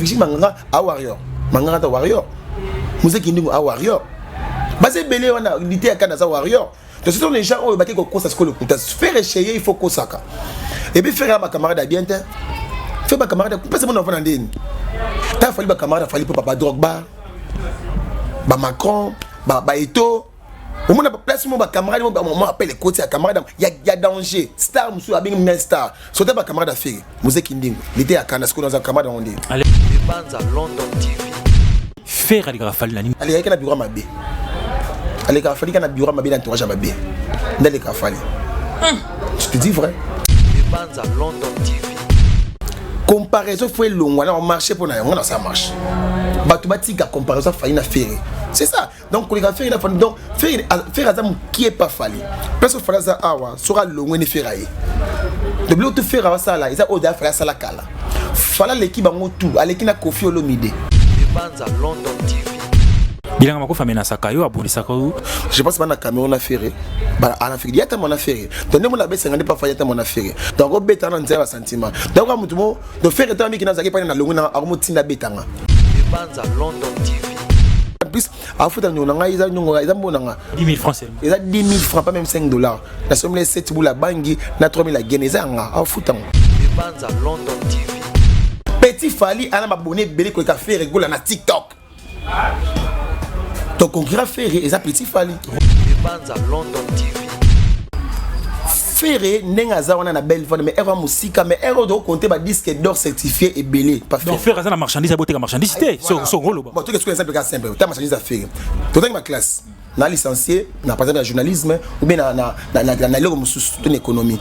Brigitte Manganga a warrior. Manganga ta warrior. Moussa Kindingo a warrior. Basé belé on a l'idée à Canada warrior. Donc ce sont les gens qui ont battu qu'on s'assure le coup. Faire écheyer il faut qu'on s'accorde. Et puis faire ma camarade à bien te. Faire ma camarade pas seulement enfant andine. T'as fallu ma camarade fallu pour papa Drogba. Ba Macron, ba Eto. Au moins, place mon camarade, on appelle les côtés à camarade. Il y a danger. Star, monsieur, a bien une star. Sauter ma camarade à faire. Mousse Kinding. L'été à Canada, dans un camarade on dit. Allez, les bandes à London TV. Faire à l'égrafali la nuit. Allez, il y a un bureau à ma baie. Allez, il y a un bureau à ma baie d'entourage à ma baie. Dans les grafali. Je te dis vrai. Les bandes à London TV. Comparaison, il faut être long. On marche pour nous. On ça marche. Batubatika comparaison, il faut faire. C'est ça. Donc, les gars, faire donc faire azam qui est pas fallu. Parce que faire ça awa sera long et faire aïe. De l'autre faire ça là, ils ont oda faire ça la kala. Fala l'équipe en tout, à l'équipe na Kofi Olomide. Les bandes à London TV. Bilanga mako famena sakayo abuli sakayo. Je pense que na Cameroun a ferré. Bah en Afrique, il y a tellement affaire. Donc nous on a besoin de pas faire tellement affaire. Donc on bête en zéro sentiment. Donc on mutumo de faire tant qui na zaki pas na longo na amutina betanga. Les bandes à London TV. En plus, à foutre nous nga ils ont 10 000 francs seulement. Ils ont 10 000 francs pas même 5 dollars. La somme les 7 boules la bangi na 3 000 la gaine ça nga à foutre. Les bandes à London TV. Petit Fali a abonné belé ko ka faire rigolo na TikTok. Donc on gira faire et ça petit Fali. Les bandes à London TV. Ferré nengaza on a na belle voix mais erreur musique mais erreur de compter ba disque d'or certifié et belé pas donc faire ça la marchandise aboté la marchandise c'est rôle bon tout que exemple cas simple ta marchandise à faire tout dans ma classe na licencié na par exemple journalisme ou bien na lego mususu ton économie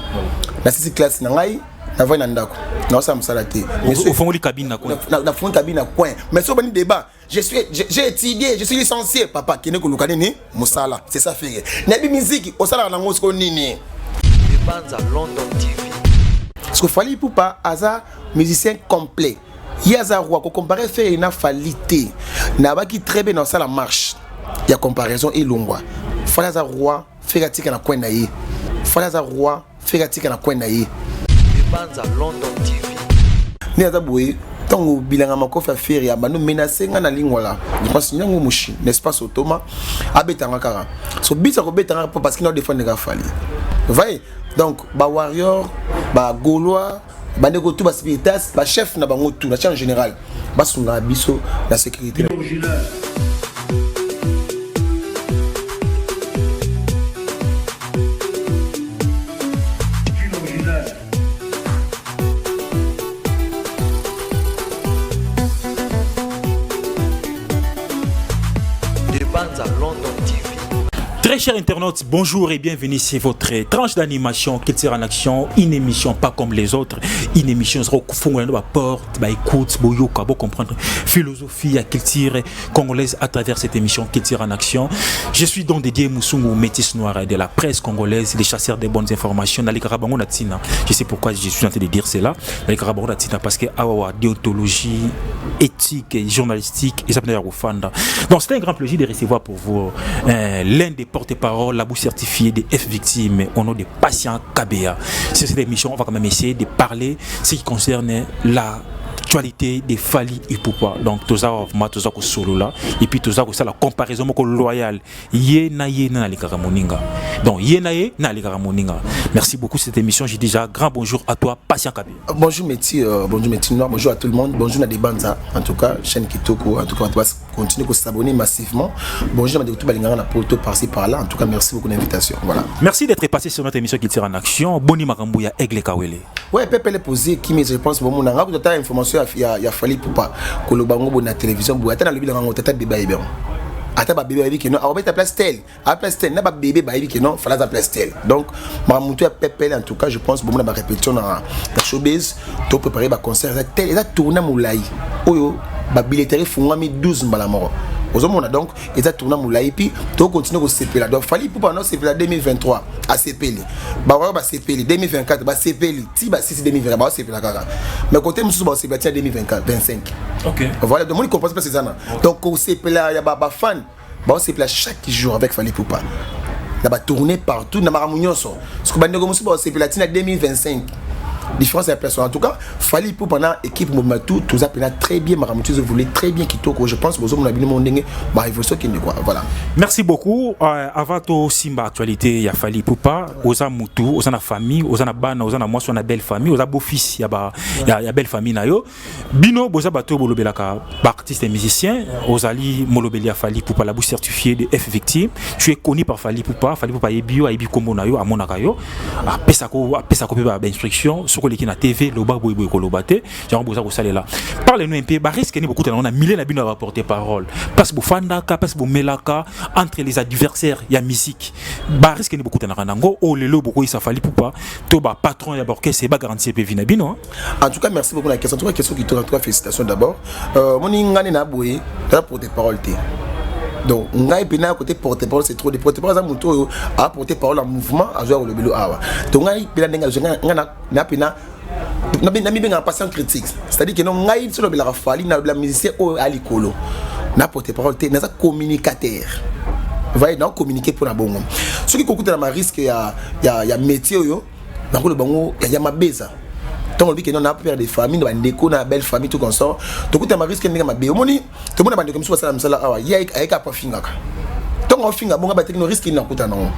na six classe na ngai na voix na ndako na ça musala té mais au fond li cabine na fond cabine na coin mais so bani débat j'ai étudié je suis licencié papa kene ko lukane ni musala c'est ça faire na bi musique au sala na ngosiko nini bandes à London TV. Parce que Fali Poupa aza musicien complet. Il y a za roi ko comparer faire une falité. Na ba qui très bien dans ça la marche. Il y a comparaison et longwa. Fali za roi faire tika na coin na yi. Fali za roi faire tika na coin na yi. Les bandes à London TV. Ni aza boy tango bilanga makofa faire ya banu menacer nga na lingwala. Je pense nyango mushi, n'est-ce pas Sotoma abetanga kara. So bisa ko betanga parce qu'il n'a défendre ga Fali. Voyez. Donc, ba warrior, ba gaulois, ba nego tout ba spiritas, ba chef na bango tout, la en général. Ba sunga biso la sécurité. Des bandes à London TV. Très chers internautes, bonjour et bienvenue sur votre tranche d'animation qui tire en action, une émission pas comme les autres, une émission sera au porte, écoute, boyoka, pour comprendre philosophie à culture congolaise à travers cette émission qui tire en action. Je suis donc dédié Moussoungou, métis noir de la presse congolaise, les chasseurs des bonnes informations, dans les Karabango Natina. Je sais pourquoi je suis en train de dire cela, dans les Karabango Natina, parce que awa déontologie, éthique et journalistique, et ça peut être au fanda. Donc c'est un grand plaisir de recevoir pour vous l'un des porte-parole, la bouche certifiée des F-victimes au nom de Patient Kabea. Sur cette émission, on va quand même essayer de parler ce qui concerne l'actualité des Fali Ipupa. Donc, tout ça, solo là. Et puis, tout ça, la comparaison loyale. Yena na likaramoninga. Donc, yena na likaramoninga. Merci beaucoup cette émission. J'ai déjà grand bonjour à toi, Patient Kabea. Bonjour, Métis Noir. Bonjour à tout le monde. Bonjour, Nadebanza. En tout cas, chaîne Kitoko. En tout cas, on va continuer à s'abonner massivement. Bonjour, Madame Balingara, la poto par-ci par-là. En tout cas, merci beaucoup de l'invitation. Voilà. Merci d'être passé sur notre émission qui tire en action. Boni Makambouya, Aigle Kawele. Ouais, Pepe les posé, qui me je pense, bon, on a raconté ta information, il a fallu pour pas que le bango na télévision, pour attendre le bilan, on t'a bébé bien. Attends, bébé, qui non, on va ta place tel. À place tel, n'a pas bébé, qui non, fallait ta place tel. Donc, ma monté à Pepe, en tout cas, je pense, bon, on a répétition dans la showbiz, tu préparer ma concert, tel, et a tourné à Moulaï. Oyo, ma billetterie, font 12 mbalamoro. Donc, ils ont tourné à Moulaï, puis tu continues à CP là. Donc, il fallait pour pas non CP là 2023 à CP. Bah, ouais, bah CP 2024, bah CP, si bah 6 2020, bah CP là. Mais côté monsieur, bah CP 2024, 25. Ok. Voilà, donc, on comprend pas ces années. Donc, au CP là, il y a bah fan, bah CP là chaque jour avec Fali Poupa. Il y a tourné partout, dans ma réunion. Parce que bah nous commençons bah CP là 2025. différence de personne. En tout cas, Fally pour pendant équipe Momatou, tout ça très bien, Maramutu voulait très bien Kitoko. Je pense que vous avez demandé ma révolution qui n'est quoi. Voilà. Merci beaucoup. Avant tout Simba actualité, il y a Fally Poupa, oza mutu, oza na famille, oza na bana, oza na moi sur na belle famille, oza beau fils, il y a belle famille na yo. Bino boza bato bolobelaka artiste et musicien, ozali molobeli a Fally Poupa la bouche certifiée de F victime. Tu es connu par Fally Poupa ebio ebi kombo na yo amonaka yo. Pesako ba instruction sur ko leki na TV loba boy ko lobate. Genre boza ko salela. Parlez-nous un peu, ba risque ni beaucoup on a mille na bino va porter parole. Parce que fandaka, parce que melaka entre les adversaires, il y a musique. Ba risque ni beaucoup na kanango o lelo beaucoup il Fally Poupa to ba patron ya orchestre c'est ba garantie pe vina bino. En tout cas, merci beaucoup la question. En tout cas, question qui tourne en tout cas félicitations d'abord. Mon ingane na boy, là pour des paroles té. Donc, ngai pena côté porte-parole c'est trop de porte-parole ça monto a porte-parole en mouvement à jouer le belo awa. Donc ngai pena ngana na pena na mi benga patient critique. C'est-à-dire que non ngai sur le bela Fally na la musicien o alikolo. Na porte-parole té na ça communicateur. Va non communiquer pour la bongo. Ce qui coûte dans ma risque y a métier yo. Na ko le bango ya ma beza. Tant que nous avons peur des familles, nous avons une belle famille, tout comme ça. Tout le monde a risqué de me dire, moni, tout le monde a dit comme ça, il y a pas finga. Tant qu'on finga, bon, bah, nous risquons de nous non.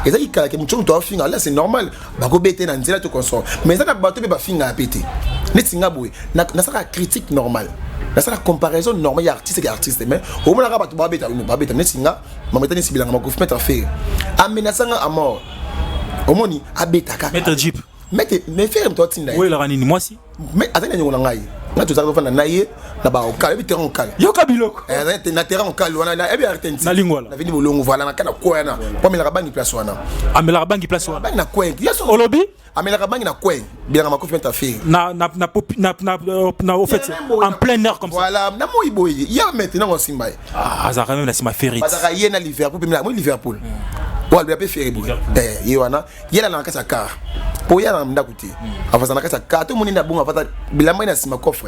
Et ça, il y a quelque chose qui finga, là, c'est normal. Bah, go bêter dans le tout comme ça. Mais ça, bateau pas finga à péter. Net singa boy, na ça la critique normale. Na ça la comparaison normale, artiste et artiste. Mais au moins, on a pas bêter, on pas bêter. Net singa, maman tani si bien, on va mettre en fait. Amenaçant à mort. Au moins, à bêter. Maître Jeep. Mais faire toi tinda. Oui, la ranini moi si. Mais attendez nous ngai. Na tu ça fa na naie na ba okala bi terrain okala. Yo kabiloko. Na terrain okala wana na ebi artenti. Na lingwala. Na vini bolongo voilà na kana kwa na. Pour me la bangi place wana. Amela bangi place wana. Bangi na kwa. Yeso Olobi? Amela bangi na kwa. Bien ma confiance à faire. Na au fait en plein air comme ça. Voilà, na moi boy. Ya maintenant on simba. Ah, ça quand même la sima ferry. Parce que yena Liverpool, moi Liverpool. Bon, il peut faire boy. Yona, yena na kasa car. Pour y aller dans côté avant ça na tout le monde na bon avant bilamba na sima coffre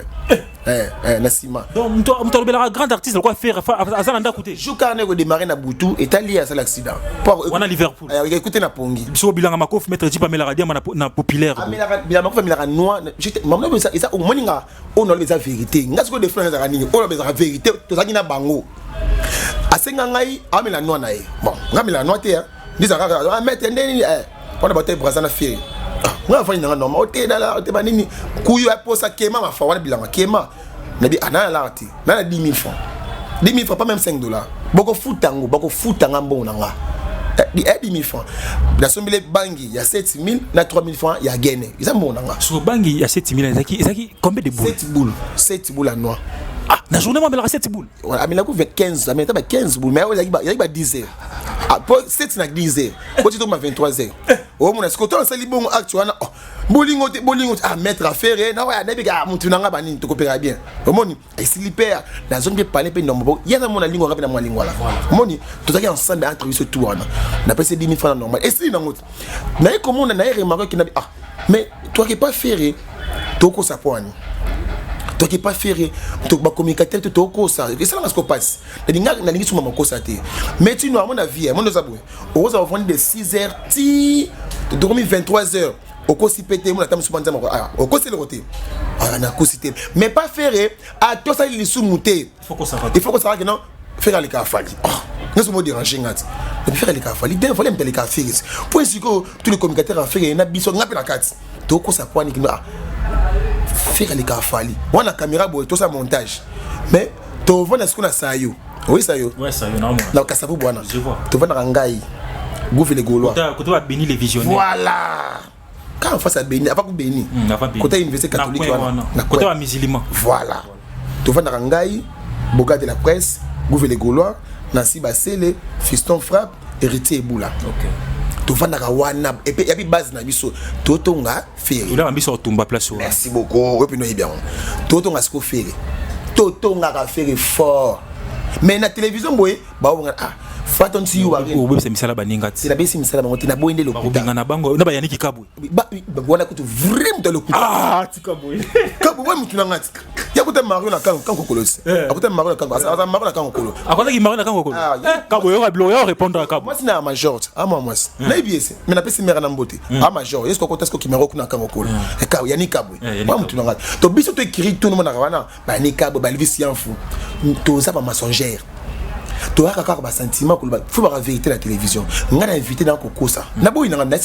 na sima donc tu le grand artiste quoi faire ça na côté jou carnet ko démarrer na Boutou et lié à l'accident on a Liverpool écoutez na pongi so bilanga makof mettre Jeep amela radio na populaire bilanga makof amela noir maman ça ça au moninga on a les vérité nga ce que des frères za nini on a les vérité to zaki na bango asenga ngai amela noir na bon ngamela noir te ndizaka mettre ndeni on a battu Brazana fait. Moi, je vais dire non, mais tu es nini kuyu a posé kema ma fa wana bilanga kema. Nabi ana la ati. Na 10 000 francs. 10 000 francs pas même $5. Boko futanga mbonanga. 10 000 francs. La somme les bangi, il y a 7 000, na 3 000 francs, il y a gagné. Ils ont mbonanga. Sur bangi, il y a 7 000, il combien de boules? 7 boules à noix. Ah, la journée moi me 7 boules. Voilà, mais là vous fait 15, mais t'as 15 boules, mais il y a 10 heures. Ah, pour 7 na 10 heures. Quand tu tombes à 23 heures. Oh mon est-ce que toi c'est bon actuellement bolingo ah mettre à faire na ouais na biga mutu nanga bani to coopérer bien omoni et slipper la zone bien parler pe nombo ya na mona lingo rapide na lingo là omoni tout ça qui ensemble entre ce tout on a passé 10 000 francs normal et si na ngoto na comment na remarqué que na ah mais toi qui pas faire to ko sa poani toi qui pas faire to ba communicateur to ko ça et ça là ce qu'on passe na lingi suma ko ça té mais tu nous à mon avis mon nous abou on va vendre de 6h ti de dormir 23h au cosi pété mon attend souvent ah au cosi le côté ah na cosi té mais pas faire à toi ça il sous monter il faut que ça que non faire les cas Fally nous sommes dérangés ngati et faire les cas Fally il faut les cas faire pour ainsi que tous les communicateurs en faire na biso ngapi na kati to ko ça point que faire les cas Fally on a caméra boy tout ça montage mais to vona ce qu'on a ça yo oui ça yo non na kasavu bwana je vois to vona ngai Gouffe les Gaulois. Côté va bénir les visionnaires. Voilà. Quand on fait ça bénir, pas bénir. Côté université catholique. Côté va musulman. Voilà. Tu vas dans Rangaï, Boga de la presse, Gouffe les Gaulois, Nancy Bassele, Fiston Frappe, Héritier Eboula. Ok. Tu vas dans Wana et puis il y a une base dans biso. Totonga faire. Il a mis sur tomba place. Merci beaucoup. Et puis nous bien. Totonga ce qu'on fait. Totonga faire fort. Mais na télévision boy, bah on ah Faton si you are. Ou c'est misala baninga. C'est la baisse misala bango tina boende le kuta. Binga na bango na ba yaniki kabwe. Ba wana kutu vraiment dans le kuta. Ah, tu kabwe. Kabwe mutu na ngati. Ya kuta mario na kan kokolosi. Akuta mario na kan asa mario na kan kokolo. Akwanda ki mario na kan kokolo. Kabwe yo kablo yo répondre à kabwe. Moi c'est na major. Ah moi. Na ibiese. Mais na pesi mera na mbote. Ah major. Est-ce que kota ko kimero kuna kan kokolo. E ka yani kabwe. Ba mutu na ngati. To biso to écrit tout le monde na wana. Ba ni kabwe ba livisi yanfu. To za ba mensongère. Tu as un sentiment qu'il faut la vérité la télévision. On a invité dans Kokosa. Na boy na ngana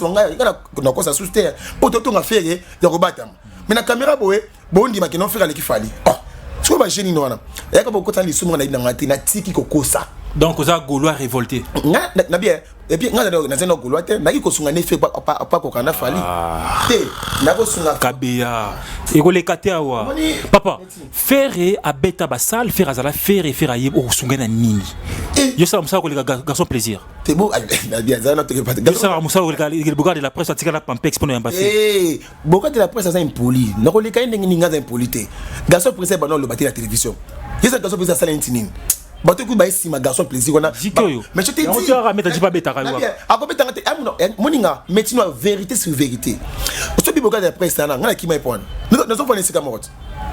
na kosa sous terre. Pour tout on faire de rebattre. Mais la caméra boy, bon dit ma que non faire les kifali. Oh. Tu vois génie non. Et quand beaucoup de gens na ngati na tiki Kokosa. Donc ça Gaulois révolté. Na bien. Et puis ngana na zeno Gaulois te na ko sunga ne fait pas ko kana fali. Te na ko sunga Kabea. Et ko le kateawa. Papa, faire à beta basal, faire azala faire aye o sunga na nini. Yo ça ko le garçon plaisir. C'est beau, bien ça notre pas. Yo ça le bouga de la presse atika la pampex pour nous passer. Eh, bouga de la presse ça impoli. Na ko le kaine ngi ngaza impolité. Garçon presse ba non le bâti la télévision. Yo ça garçon presse ça l'intinin. Bato ku ba ici ma garçon plaisir on a. Mais je te dis. Tu vas mettre tu pas beta ka. A ko beta ngate moninga maintenant vérité sur vérité. So bi bouga de la presse na ngana ki mai pon. Nous sommes pas nesse camarade.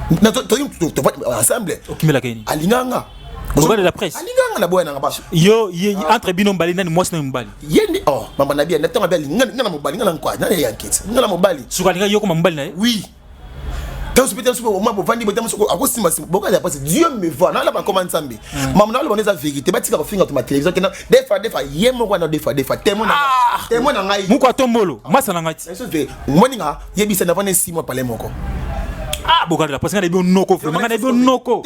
Nous to ensemble. Okimela keni. Alinganga. Bouga de la presse. Alinganga na boya na ba. Yo entre bino mbali nani mwasi na mbali. Yendi oh mama na bien na tanga bali ngana mbali ngana kwa na ya kit. Ngana mbali. Sukalinga yo ko mbali na. Oui. Quand je peux au moins pour vendre des bâtiments, à cause de beaucoup de Dieu me voit. Non, là, pas comment ça me. Maman, là, on est la vérité. Bah, tu vas faire ma télévision. Des fois, yé moi, des fois. Témoin, n'angai. Mouko tombolo. Moi, ça n'angai. Moi, n'anga. Yé bisa n'a pas 6 mois parler moko. Ah, beaucoup de la personne a bien noko, vraiment, a bien noko.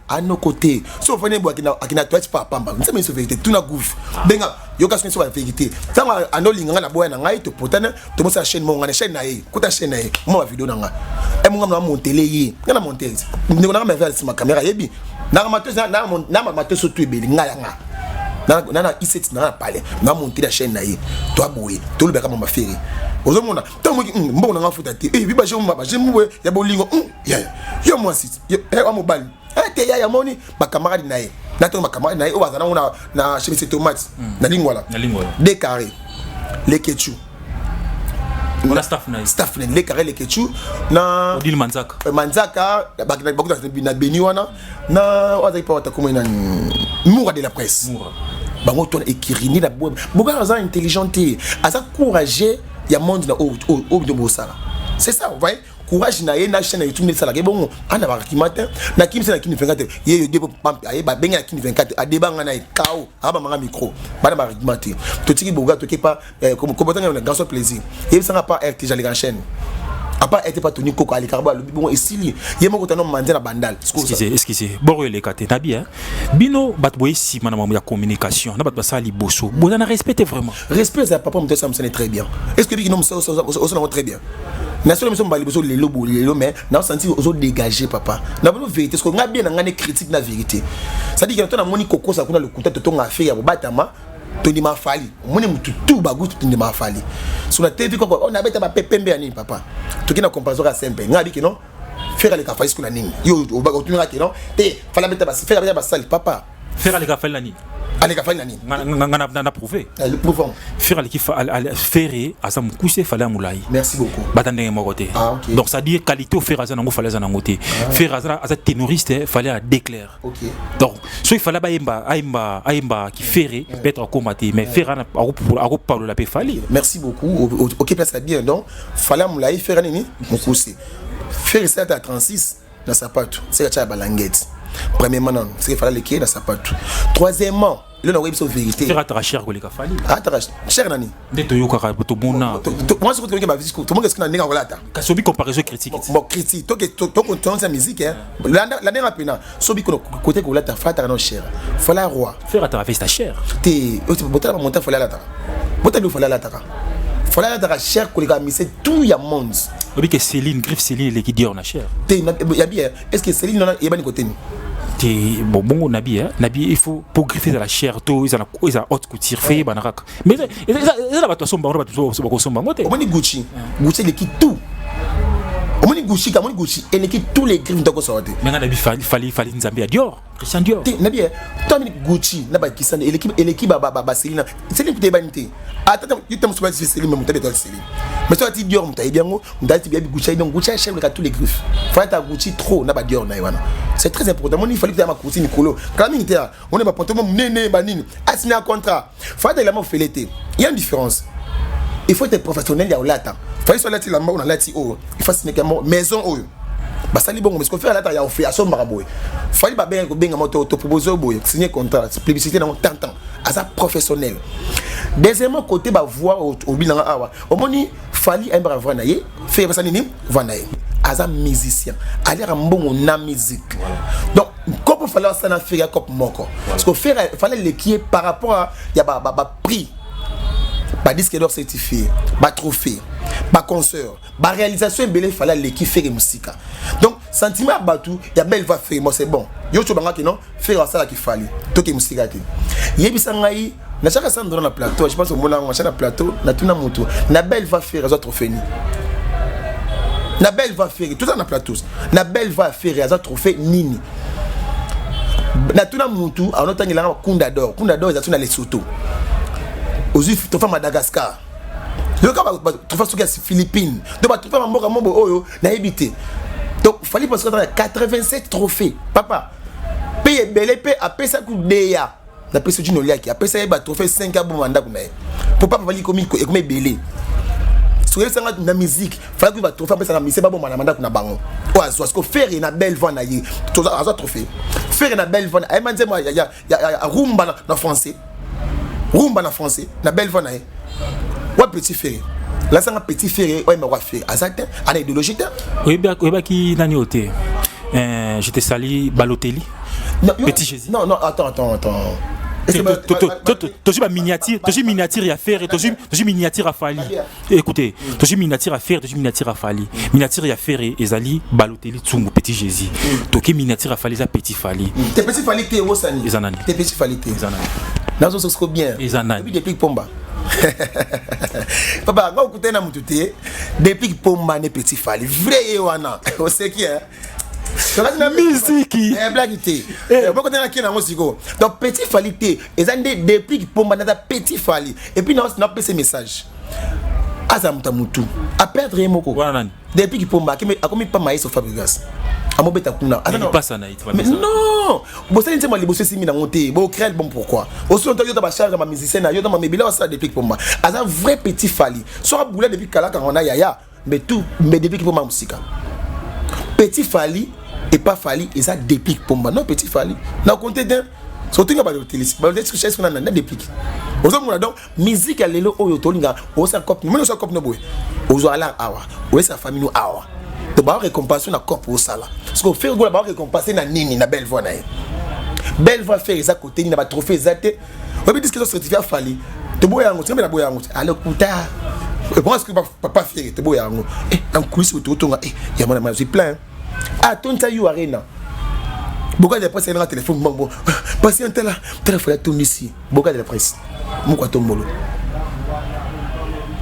À nos côtés. Sauf on est bois qui n'a touché pas pamba. Nous sommes sur vérité. Tout n'a gouf. Benga, yo kas sur la vérité. Ça va à nos lignes na bois n'angai. Tu potane. Tu montes la chaîne mon na chaîne nae. Kota chaîne nae. Moi vidéo n'anga. Et moi na monter les. Na monter. Nous na me faire sur ma caméra yebi. Na mater sur tout beli nga nga. Na i7 na parler. Na monter la chaîne nae. Toi boy. Tout le beka mama faire. Ozomona tango mbona nga futa te eh biba jomba jemwe ya bolingo yo moi sit yo amobali te ya moni ba camarade nae na to ba camarade nae o bazana na chemise tomate na lingwala des carrés les ketchu on a staff nae les carrés les ketchu na Odile Manzaka ba na beni wana na oza ipa wata komena moura de la presse bango to écrire la boga aza intelligente aza courageux. Il y a monde au de Bossala. C'est ça, vous voyez? Courage na ye na chaîne YouTube ça la bon ana ba ki matin na kim na kini 24 ye yo debo pamp aye ba benga kini 24 a debanga na kao aba manga micro bana ba matin to tiki boga to ke pas comme tanga na grand plaisir et ça n'a pas RT jali la chaîne a pas été pas Tony Coco Ali Karba le bon ici ye mo ko tano mande na bandal excusez boré les kate na bien bino bat boy si mana ya communication na bat ça li bosso bon na respecter vraiment respect ça papa me ça me sonne très bien est-ce que bino ça très bien nation me somba li bosso les lobo mais na senti aux autres dégager papa na bonne vérité ce qu'on a bien na ngane critique na vérité ça dit que to na moni Coco ça kuna le contact to nga fait ya batama Tony Mafali, mon tout bagout Tony Mafali. Sur la TV, on a bête à pepembe ani papa. Tout qui n'a comparaison à simple. N'a dit que non. Faire les cafés qu'on a ning. Yo, au bagout tu n'as que non. Te, fallait mettre faire la salle papa. Faire les cafés l'ani. Allez cafés l'ani. On a prouvé. Le prouvons. Faire les kifa faire à ça moukousé fallait moulay. Merci beaucoup. Batandé mogoté. Donc ça dit qualité faire à ça n'ango fallait ça n'angoté. Faire à ça ténoriste fallait à déclarer. OK. Donc soit il fallait aimba qui faire peut-être combattre mais faire à parler la paix fallait. Merci beaucoup. OK place à dire donc fallait moulay faire nini moukousé. Faire ça à 36 dans sa patte. C'est la balanguette. Premièrement, non, c'est qu'il fallait le qui dans sa patte. Troisièmement, le nom est vérité. Faire à cher que les cafali. Ah, cher nani. Des toyo kaka to bona. Moi je crois que ma vie tout le monde est-ce qu'on a ninga volata. Kasobi comparaison critique. Bon critique, toi content sa musique hein. La dernière pena, sobi côté que volata fata non cher. Fallait roi. Faire à ta festa cher. Té, bota la montagne fallait la ta. Bota le fallait la ta. Fallait la cher que les gars mais c'est tout ya monde. Obi que Céline griffe Céline les qui dit on a cher. Té, ya bien. Est-ce que Céline non y a pas ni côté bon nabi il faut pour griffer de la chair tout ils ont haute couture fait banarak mais ça va toi somba ngote on dit Gucci les qui tout on dit Gucci et les qui tous les griffes de quoi sortir mais nabi fallait Nzambi à Dior Christian Dior. Na bien, Tommy Gucci, na ba Kisane, et l'équipe ba Céline. Céline peut banité. Attends, tu t'aimes souvent Céline mais monter dans Céline. Mais toi tu Dior, monter bien go, monter bien Gucci, donc Gucci achète tous les griffes. Faut ta Gucci trop na ba Dior na wana. C'est très important. Moi il fallait que tu ma Gucci Nicolo. Quand il était on est pas pantalon néné banine, a signé un contrat. Faut ta la m'a fait l'été. Il y a une différence. Il faut être professionnel ya olata. Faut soit là la m'a on a lati oh. Il faut signer maison oh. Basali bon parce qu'on fait à la ya fait à son maraboy. Fallait pas bien moto to proposer boy signer contrat, publicité dans tant à professionnel. Deuxièmement côté ba voix au bilan awa. Au moni fallait un bras vanaye, faire ça nini vanaye. Asa musicien, aller en bon na musique. Donc comme il fallait ça na faire comme moko. Parce qu'on fallait l'équipe par rapport à ya ba prix. Ba disque d'or certifié, ba trophée, ba concert, ba réalisation belé fallait l'équipe faire musique. Donc sentiment batou, ya belle va faire moi c'est bon. Yo to banga ki non, faire ça qui fallait. Toke musique ati. Yebisa ngai na chaque fois dans la plateau, je pense au mona na plateau, na tuna moto, na belle va faire za trophée ni. Na belle va faire tout ça na plateau. Na belle va faire za trophée nini. Na tuna moto, en autant il a Kunda d'or ils a tuna les Lesotho. Aux Philippines, tu fais Madagascar. Tu fais les Philippines. Tu fais Mambo Oyo, na habité. Donc il fallait passer 87 trophées. Papa, paye belé paye après ça coup déya. Na paye ce nolia qui après ça il va trophée 5 bon mandat comme pour pas vali comme belé. Sur les sangs de musique, fallait qu'il va trophée après ça na mise pas bon mandat na bango. O azo parce que faire une belle vente na yi. Tu as trophée. Faire une belle vente. Ay man dire moi il y a rumba na français. Rumba na français, na belle vana. Wa petit ferré. Là ça un petit ferré, ouais mais wa faire. Azata, ana idéologie ta. Oui qui nani oté. Je te sali Balotelli. Petit Jésus. Non, attends. Toji ba miniature, à faire et toji miniature à Fali. Écoutez, toji miniature à faire, toji miniature à Fali. Miniature à faire et ezali Balotelli Tsungu petit Jésus. Toki miniature à Fali za petit Fali. Tes petit Fali te wosani. Ezanani. Tes petit Fali te. Ezanani. Nazo soko bien. Ezanani. Depuis Pomba. Papa, quand vous na mututé, depuis Pomba ne petit Fali. Vrai wana. On sait qui hein. Musique. Blaguité. Pourquoi tu as qui dans musico? Donc petit falité. Et ça depuis Pomba na petit Fali. Et puis non, n'a pas ce message. Azamta mutu. A perdre moko. Depuis Pomba a commis pas maïs au Fabregas. Amobeta kuna. Non, pas ça naït. Non. Bon ça c'est moi les bosser simi na monter. Bon créer bon pourquoi. Aussi on t'a yo ta charge ma musicien na yo ta ma mebila ça depuis Pomba. Asa vrai petit Fali. Soit boula depuis kala quand on a yaya, mais tout mais depuis Pomba musique. Petit Fali et pas Fali et ça depuis Pomba. Non petit Fali. Na compter d'un surtout ba l'utiliser. Ba l'utiliser chercher na depuis. Ozo mona donc musique à lelo oyo tolinga o sa cop no sa cop no boy. Ozo ala awa. O sa famille no awa. To ba récompenser na cop au sala. Parce que faire go ba récompenser na nini na belle voix na. Belle voix faire ça côté ni na ba trophée zate. O bi disque certificat Fali. To boya ngo, tu me na boya ngo. Alors kuta. Et moi est-ce que papa faire to boya ngo. En coulisses to tonga ya mona je plein. Ah tonta you arena. Beaucoup de presse dans le téléphone bon patient là téléphone tourne ici beaucoup de presse moko tombolo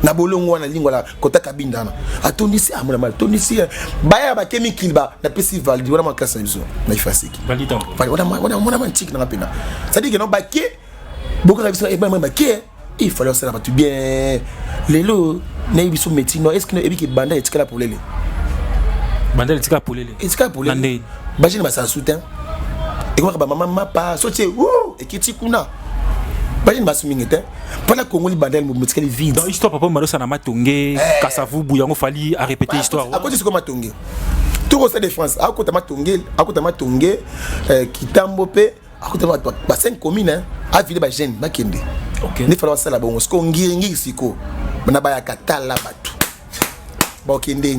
na bolongo wana lingwa la kota kabinda na atourne ici amona mal tourne ici baya ba kemi kilba na festival di wana makasa biso na ifasiki validant wana mantique na pena ça dit que non ba ke beaucoup de biso e ba ke il fallait ça là tu bien lelo na biso métier non est-ce que ebi ki banda etikala pour lele banda etikala pour lele etikala pour lele bajine ba sa soutien et comment ba maman pas sorti et qui tikuna bajine ba sumingete pendant Congoli bandel mo metikali vide dans histoire papa maro sana matongé kasavu buyango fali à répéter histoire à cause de ce comment matongé tout au stade de France à côté matongé kitambo pe à côté ba 5 communes à ville ba jeune ba kende OK ne fallait ça là bon ce qu'on ngiringi siko na ba ya katala batu ba kende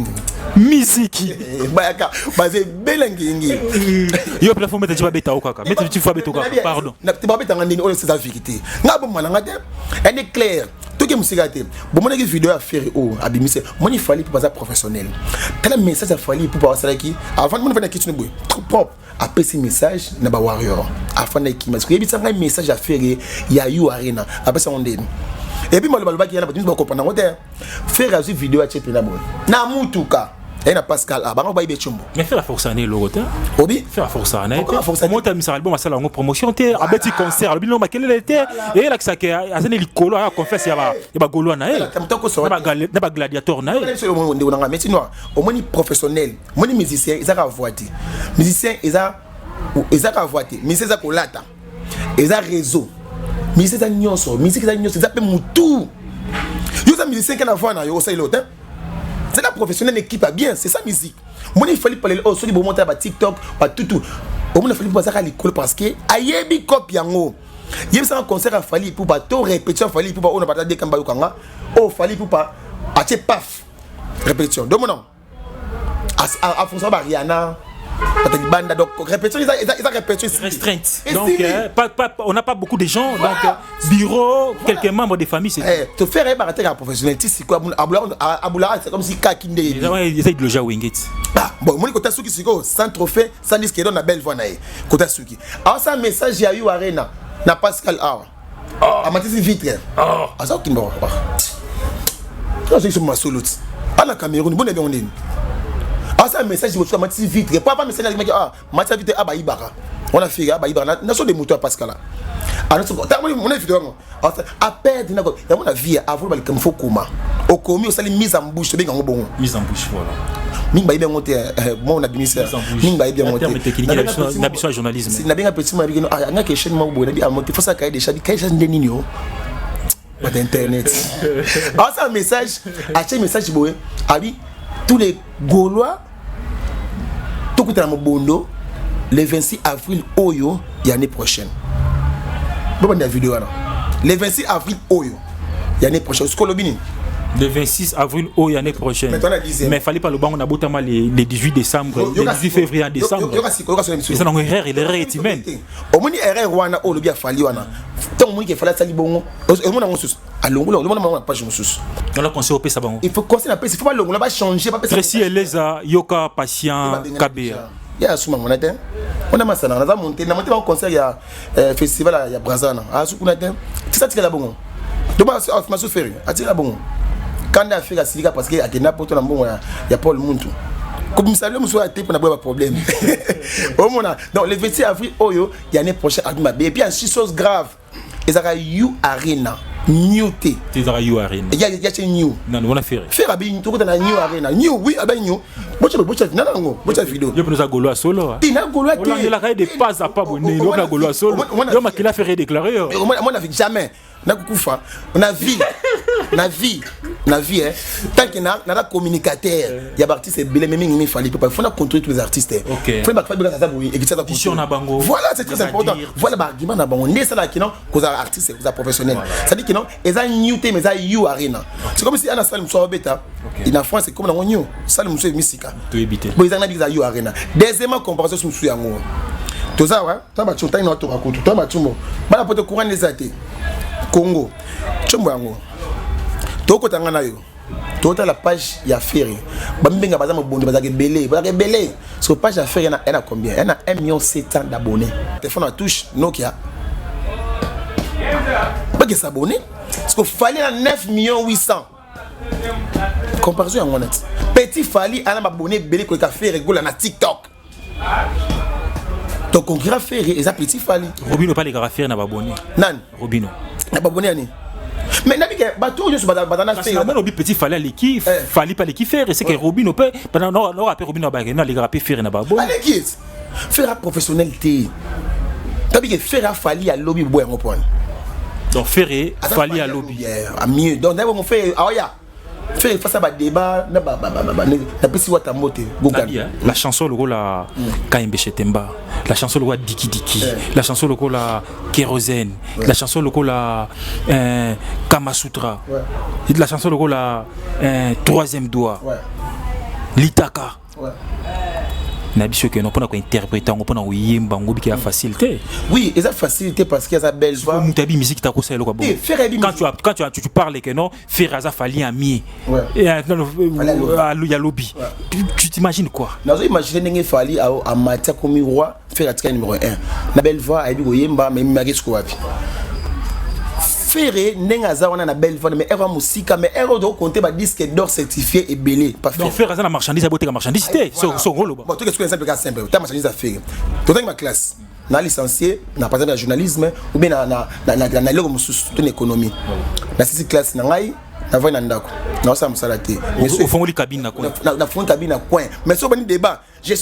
musique bayaka basé belengi yo plafond mettre tu vas beta okaka mettre tu vas beta okaka pardon na tu vas beta ngandini on c'est la vérité ngabo mwana ngate elle est claire tout que musique ate bon mon vidéo à faire abimise mon il fallait pour pas professionnel quel message il fallait pour pas ça qui avant mon venir kitchen boy trop propre après ce message na ba warrior afin na qui parce que il y a un message à faire il y a you arena après ça on dit et puis moi le balba qui y a pas tu comprendre on faire une vidéo à cheper na bon na mutuka et na Pascal ah bango baïbe chombo mais faire la force année le rotin obi faire la force année pourquoi force année monter misal album masala ngo promotion te abeti concert le bino makele était et là que ça que azane likolo a confesse ya ba golo na na ba gladiateur na c'est le monde on a mais sinon au moins professionnel moi musicien ils a voité musicien ils a voité musicien za kolata ils a réseau musicien za nyonso za pe mutu yo za musicien kana voana yo ça il l'autre c'est la professionnelle équipe bien c'est ça musique moi il fallait parler au soli bon monter ba TikTok pas tout au moins il fallait passer à l'école parce que ayebi copie yango yem ça un concert a fallu pour pas to répétition fallu pour pas on a pas de kamba yokanga oh fallu pour pas ache paf répétition donc non à fonction ba Rihanna banda donc répétition ils a répétition restreinte donc on n'a pas beaucoup de gens donc bureau quelques membres de famille c'est te faire un baraté à professionnel c'est quoi aboula c'est comme si kakinde ils essaient de le jouer wingit ah bon moi côté souki siko sans trophée sans disque donne na belle voix naé côté souki alors ça message ya eu arena na Pascal awa a matisi vitre ah ça kimbo ah c'est sur ma solo à la Cameroun bon bien on est ah ça message de matisi vitre pas message avec ah matisi vitre aba ibara on a fait aba ibara na so de moto Pascal là alors ça mon vidéo à perdre na ko ya mon vie avant ba comme faut comment au commis au sali mise en bouche bien bon mise en bouche voilà mingi baïbe monter mon administrateur mingi baïbe monter na biso journalisme c'est na bien petit moi bino ah nga question mo bo na bien monter faut ça cahier déjà cahier ndeni ni yo pas d'internet ah ça message acheter message boé abi tous les Gaulois tout côté na mobondo le 26 avril oyo l'année prochaine bon la vidéo là le 26 avril oyo l'année prochaine ce kolobini le 26 avril ou l'année prochaine mais fallait pas le banc on a botama le 18 décembre le 18 février en décembre c'est une erreur l'erreur est humaine au moins erreur wana o le bien fallait wana tant moins qu'il fallait sali bongo au moins on sus alongola le monde pas je sus on la conseil au pesa bango il faut conseiller la pesa il faut pas longola pas changer pas pesa précis eleza yoka patient kabea ya suma monate on a masana on a monté un concert ya festival ya Brazana a su kunate c'est ça la bongo donc ma souffrir atira bongo quand on a fait la silica parce que akena poto na mbongo ya Paul Muntu comme ça le muso a été pour na problème au mona donc le 26 avril oyo l'année prochaine avec ma et puis une chose grave ils aura you arena new t ils aura you arena il y a chez new non on a fait abi tout na new arena new oui abi new bocha nango bocha vidéo yo penoza golo solo ina golo on a la cahier de pas à pas bonné yo na golo solo yo makila fait déclarer moi na jamais na kukufa na vie hein tant que na communicateur ya artiste belé même il fallait pas faut na contrôler tous les artistes faut pas faire ça oui et ça na bango voilà c'est très important voilà argument na bango né ça là qui non cause artiste cause professionnel ça dit que non et ça new theme ça you arena c'est comme si ana salle muso beta in France c'est comme na new salle muso misika to éviter bon ils en a dit ça you arena deuxièmement comparaison sur muso yango to ça ouais toi ba chonta ino to raconte toi ba chumbo bana poto courant les athées Congo chombo yango toko tanga na yo tota la page ya Ferry bambenga baza mobondo baza belé sur page ya Ferry elle a combien elle a 1,7 million d'abonnés téléphone à touche Nokia pas que s'abonner parce qu'il fallait 9,8 millions comparaison en honnête petit fallait elle a abonné belé ko ka Ferry gola na TikTok donc on gira Ferry et ça petit fallait Robino pas les graphiers na abonné nan Robino na abonné ani mais n'a que bateau juste badana fait on obi petit fallait l'équipe fallait pas l'équipe faire c'est que Robino peut pendant non rappel Robino ba na les graphier faire na ba bon allez qui faire professionnalité tabi que faire fallait à lobby boy en point donc faire fallait à lobby à mieux donc d'abord on fait ya faire face à ba débat na na pesi wata mote la chanson le la Kaimbe Chetemba la chanson le Diki Diki la chanson le la Kérosène la chanson le la Kama Sutra la chanson le la troisième doigt Litaka na biso que non pour interpréter on pour yimba ngo qui a facilité oui et ça facilité parce qu'il y a sa belle voix mutabi musique ta ko ça lo bon quand tu parles que non faire ça fallait ami et il y a lobby tu t'imagines quoi non imaginer n'engé fallait à matia comme roi faire atika numéro 1 la belle voix a bi ko yimba mais magi ko wapi Ferré nengaza wana na belle vente mais erreur musika mais erreur de compter ba disque d'or certifié et belé pas donc faire la marchandise beauté la marchandise son rôle bon tout ce que simple simple ta marchandise à faire tout dans ma classe na licencié na par exemple na journalisme ou bien na lego mususu to économie na sisi classe na ngai na voix na ndako na ça musala té au fond li cabine na coin na fond cabine na coin mais so bani débat j'ai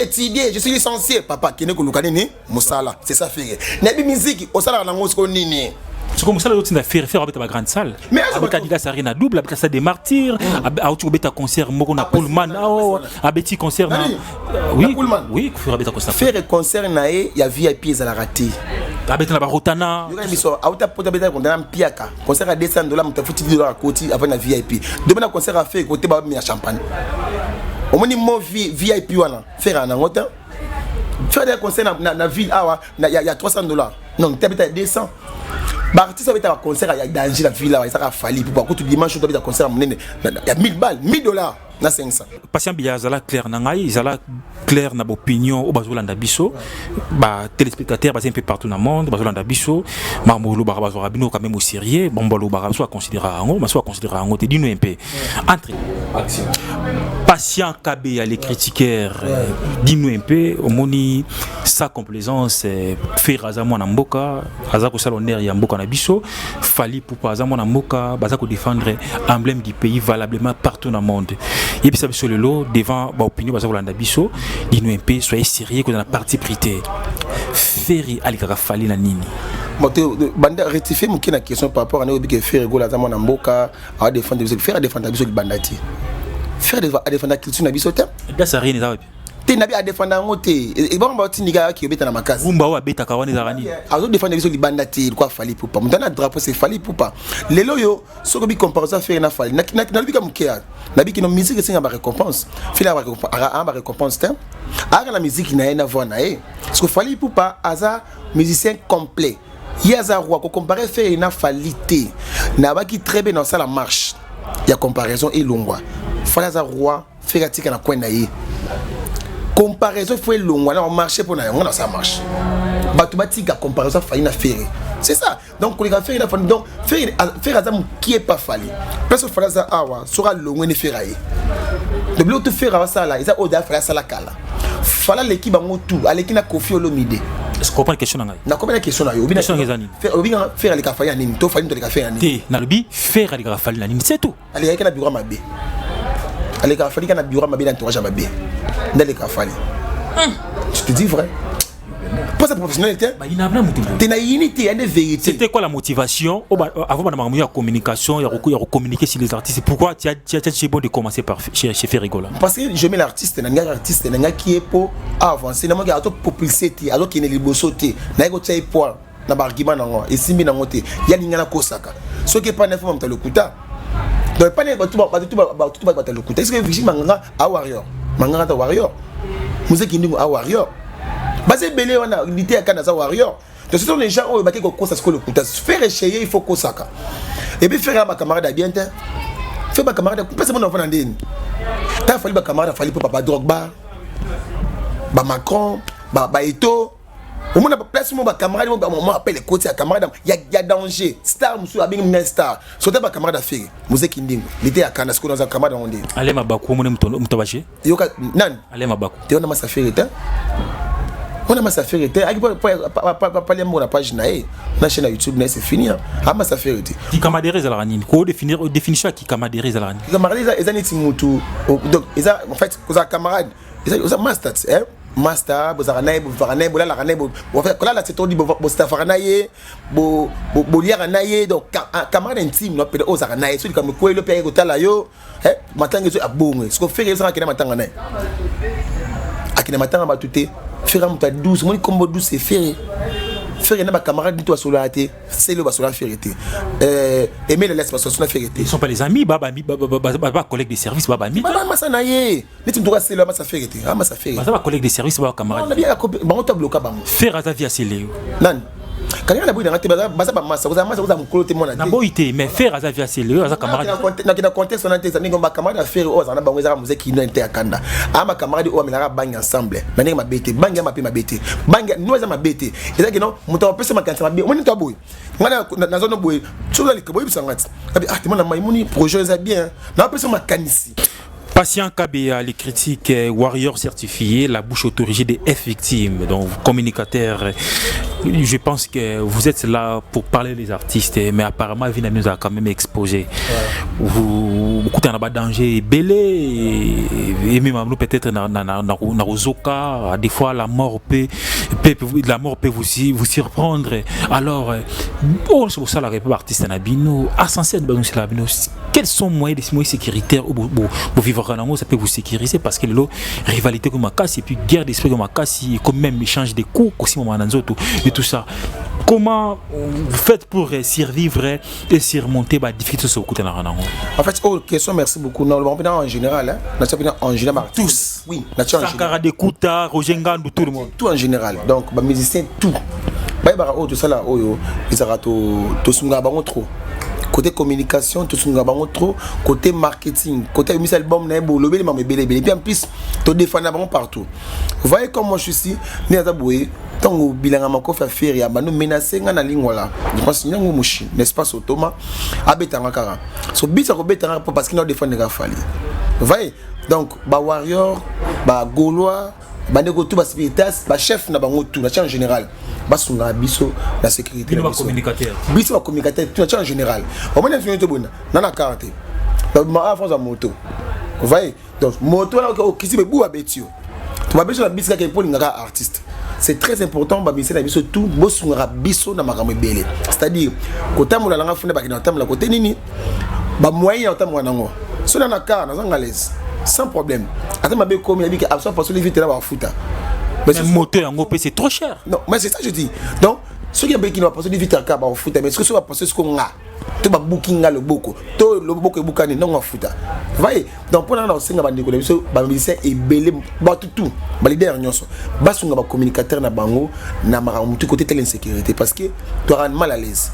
étudié je suis licencié papa kene ko lukane ni musala c'est ça faire na bi musique au sala na ngosiko nini. C'est comme ça que tu as fait avec ta grande salle. Mais avec Adidas Arena double, avec ça des martyrs, avec tu as concert Mokona Pullman, avec petit concert oui, oui, avec ta concert. Faire concert naé, il y a VIP à la raté. Avec la Barotana. Il y a mis ça, auta pour t'habiter qu'on a un piaka. Concert à $200, mais tu fais $10 à côté avec la VIP. Demain concert à faire côté bah mais à champagne. Au moins mon VIP voilà, faire un autre. Faire des concerts dans la ville il y a $300. Non, tu habites à 200. L'artiste avait un concert à danger la ville là, ça a fallu pour que tu dimanche tu as un concert il y a 1000 balles, $1000 na 500. Patient bien zala clair na ngai, zala clair na opinion au bazolanda biso, ba téléspectateurs ba un peu partout dans le monde, bazolanda biso, mamolo ba bazora bino quand même au sérieux, bon bolo ba soit considéré ango, mais soit considéré ango te dino un peu. Entre action. Patient KB à les critiqueurs, dino un peu au moni sa complaisance faire azamo na mboka, azako salonnaire ya mboka na biso, fali pour pas azamo na mboka, bazako défendre emblème du pays valablement partout dans le monde. Et puis ça sur le lot devant l'opinion bazako landa biso, dino un peu soyez sérieux que dans la partie prité. Ferry alikaka fali na nini. Banda rectifier mon na question par rapport à nous que faire gola azamo na mboka, à défendre faire défendre biso bandati. Faire défendre la culture na biso ta. Da ça rien ça. Te nabi a défendre ngote et bon ba tiniga ki obeta na makasi umba wa beta kawani zarani azo défendre biso libanda te quoi fali poupa mutana drapeau c'est fali poupa lelo yo soko bi comparaison faire na fali na bi ka mukea na bi ki no musique singa ba récompense fila ba récompense te aga la musique na ena voix na e parce que fali poupa aza musicien complet yaza roi ko comparer faire na falité na ba ki très bien dans ça la marche il y a comparaison et longwa fala za roi faire tika na coin na ye comparaison faut long on marché pour on ça marche batubatika comparaison faille na faire c'est ça donc les gars faire la donc faire azam qui est pas fallu parce que faire ça awa sera long ne faire aille de l'autre faire ça là ils a oda faire ça la kala fala l'équipe bango tout avec na Kofi Olomide est-ce qu'on prend question ngai na combien de questions là obi na faire les café ya nini to fali to les café ya nini na lobi faire les café ya nini c'est tout allez avec na bureau mabe allez café na bureau mabe dans entourage mabe dans les cafés. Je te dis vrai. Pas sa professionnalité. T'es na unité, il y a des vérités. C'était quoi la motivation avant de communication, il y a communiquer sur les artistes. Pourquoi tu as bon de commencer par chez Ferrigola? Parce que je mets l'artiste, l'artiste qui est pour avancer. Il y a d'autres publicités, alors qu'il y a des bossotés. Il y a des points, il y a des arguments, et si il y a des kosaka. Ce qui est pas neuf, on le kuta. Donc pas neuf, tout le kuta. Est-ce que Virginie Manganga a warrior? Manganga ta warrior. Musique indingo a warrior. Basé belé on a l'idée à Canada warrior. Donc ce sont les gens où ils ko kosa ce le kuta. Faire écheyer il faut kosaka. Et puis faire ma camarade bien te. Faire ma camarade pas seulement enfant andine. T'as fallu ma camarade fallu pour papa Drogba. Ba Macron, ba Eto. Au moins place mon camarade on appelle les côtés camarade il y a danger star monsieur abing star sauter ma camarade faire musique indingo l'idée à Canada ce que dans un camarade on dit allez ma baku mon mtobaje yoka nan allez ma baku te on a ma affaire était on a ma affaire était avec pas les mots la page na chaîne YouTube c'est fini ah ma affaire était qui camarade za la ranine ko définition qui camarade za la ranine camarade za neti mutu donc ça en fait cause camarade ça master master bozaranaye bovaranaye bola la ranaye bo kola la c'est dit bo stafaranaye bo liaranaye donc camarade intime no pede ozaranaye celui comme ko le père kotala yo matanga zo abonge ce qu'on fait ça kina matanga naye akina matanga batute faire muta 12 moni combo 12 c'est faire na ba camarade toi sur la té c'est le ba sur la vérité aimer les laisse pas sur la vérité ils sont pas les amis baba collègues de service baba ami baba masanaye neti ndoka c'est le ma sa vérité ah ma sa vérité baba collègue de service baba camarade on a bien ba on t'a bloqué ba faire à ta vie à Célé nan quand on a boui dans la basa ba massa vous a mon coloté mon na boité mais faire à via c'est le à camarade na contexte on a été ngo ba camarade faire aux ana bango za musique ino inte akanda ama camarade o amela bang ensemble na ninga mabete bang ma pe mabete bang nous za mabete eza que non muto pesa makansa mabe on to boy ngana na zone boy tsola likobo ibisangati abi ah temana maimuni projet za bien na pesa makanisi. Patient KBA, les critiques Warrior certifié, la bouche autorisée des F victimes, donc communicateur. Je pense que vous êtes là pour parler des artistes, mais apparemment Vina nous a quand même exposé. Vous écoutez un danger belé et même nous peut-être na Rozoka, des fois la mort peut vous surprendre. Alors on se ça la réponse artiste Nabino, ascenseur de Banousi Nabino. Quels sont les moyens sécuritaires pour vivre en ça peut vous sécuriser parce que le rivalité comme Makassi et puis guerre d'esprit comme Makassi comme même échange des coups aussi moment et tout ça. Comment vous faites pour survivre et surmonter les difficultés sur le côté de la En fait, question, merci beaucoup. Non, en général, en général, tous. Oui, Sankara de Kouta, Roger Ngandou, tout le monde. Tout en général. Donc, les musiciens, tout. Tout ça là, ils ont tout trop. Côté communication, tout ce qu'on trop, côté marketing, côté mis album na bo lobé mais belé et puis en plus to défendre partout. Vous voyez comme moi je suis ici, ni azaboué, tango bilanga mako fa faire ya banu menacer nga na lingwala. Je pense nyango mushi, n'est-ce pas Thomas abetanga kara. So bita ko betanga parce qu'il n'a défendre ga fali. Vous voyez? Donc ba warrior, ba gaulois, ba nego tout ba spiritas, ba chef na bango tout, na en général. Basunga biso la sécurité biso communicateur biso va communicateur tout en général au moins tu es bon na carte donc ma France à moto vous voyez donc moto là qui se beau abetio tu vas besoin de biso que pour ngaka artiste c'est très important ba biso na biso tout bosunga biso na makambo belé c'est-à-dire côté mo la langa funda ba ki na tam la côté nini ba moyen na tam wana ngo so na carte na ngalaise sans problème attends ma be comme il a dit que absent parce que les vite là ba futa. Mais un moteur en OP c'est trop cher. Non, mais c'est ça que je dis. Donc, ceux qui ont passé du vite à caba au foot, mais ce que ça va passer ce qu'on a. Tu vas booking le beaucoup. Tout le beaucoup est booké non en foot. Vous voyez? Donc, pour l'instant, on sait que les musiciens est belé, tout. Les derniers sont. Bassunga ba communicateur na bango na maramutu côté telle insécurité parce que tu auras mal à l'aise.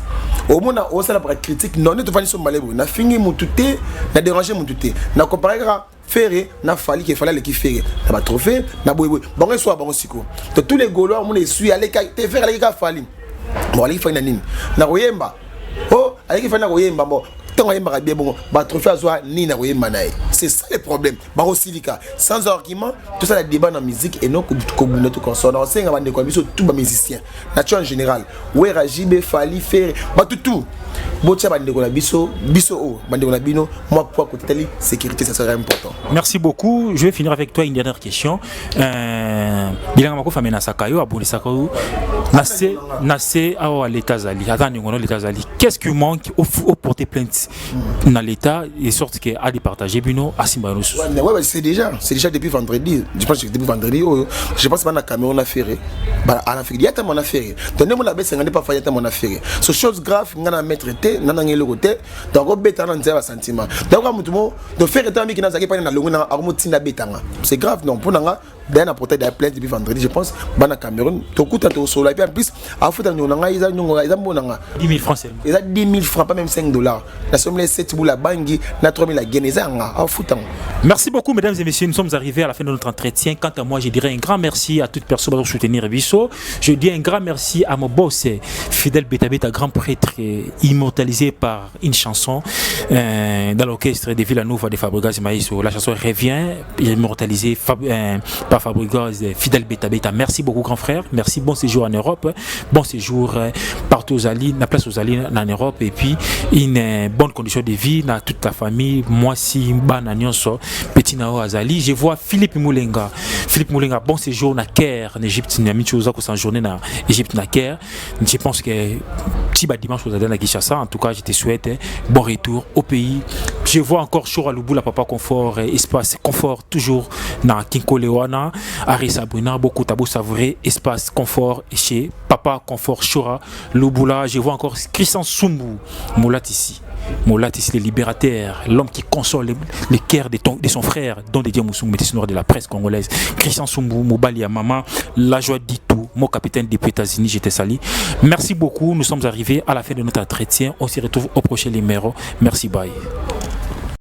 Au moins on ça la critique non ne te fani so malebo na fingi mututé na déranger mututé na comparer faire na fali qu'il fallait qui faire na ba trophée na boy bon soit bon siko donc tous les gaulois on les suit aller te faire aller ka fali bon aller faire na nini na oyemba oh aller faire na oyemba bon tant oyemba bien bon ba trophée azwa ni na oyemba nae c'est ça le problème ba silika sans argument tout ça la débat dans musique et non comme notre consort on sait ngaba ndeko biso tout ba musicien nature en général ouais rajibe fali faire ba tout botia ba ndeko la biso o ba ndeko la bino moi pour côté tali sécurité ça serait important. Merci beaucoup. Je vais finir avec toi une dernière question. Bilanga mako famena sakayo aboli sakayo nassé à l'état zali attends ngono l'état zali qu'est-ce qui manque au porter plainte dans l'état et sorte que à départager bino asimba nous. Ouais c'est déjà depuis vendredi. Je pense que depuis vendredi je pense pas na Cameroun a ferré ba en Afrique il y a tellement affaire donc moi la baisse ngane pas faillite mon affaire so chose grave ngana mettre té nana ngelo côté donc au beta na nzela sentiment donc mutumo de faire état mi kina zaki pa na longo na amutinda betanga c'est grave non pour nanga d'un apporter des plaintes depuis vendredi je pense bana Cameroun to kuta to solo et puis en plus à foutre nous nanga isa monanga 10 000 francs seulement ils a 10 000 francs pas même 5 dollars la somme les 7 boula bangi na 3 000 la guinée ça à foutre. Merci beaucoup mesdames et messieurs, nous sommes arrivés à la fin de notre entretien. Quant à moi, je dirais un grand merci à toute personne pour soutenir Bisso. Je dis un grand merci à mon boss Fidel Betabeta, grand prêtre immortalisé par une chanson dans l'orchestre de Villanova de Fabregas Maïso. La chanson revient immortalisée par Fabregas Fidel Betabeta. Merci beaucoup grand frère. Merci, bon séjour en Europe, bon séjour partout aux Alliés, la place aux Alliés en Europe et puis une bonne condition de vie dans toute la famille. Moi si Bananyonso Petit Nao Azali, je vois Philippe Moulenga, bon séjour na Caire en Égypte, ni ami chose ko journée na Égypte na Caire. Je pense que Tiba dimanche aux Adana Kinshasa. En tout cas, je te souhaite bon retour au pays. Je vois encore Chora Lubu la papa confort espace confort toujours na Kinkolewana Bruna, Arisa Bruna, beaucoup Tabo Savouré, Espace Confort chez Papa Confort Chora, Lubula. Je vois encore Christian Soumbu, Molat ici. Molat ici, le libérateur, l'homme qui console les cœurs de son frère, dont Dédié Moussou, métis noir de la presse congolaise. Christian Soumbu, Mobali Mama, la joie d'Itou, mon capitaine des États-Unis, j'étais sali. Merci beaucoup, nous sommes arrivés à la fin de notre entretien. On se retrouve au prochain numéro. Merci, bye.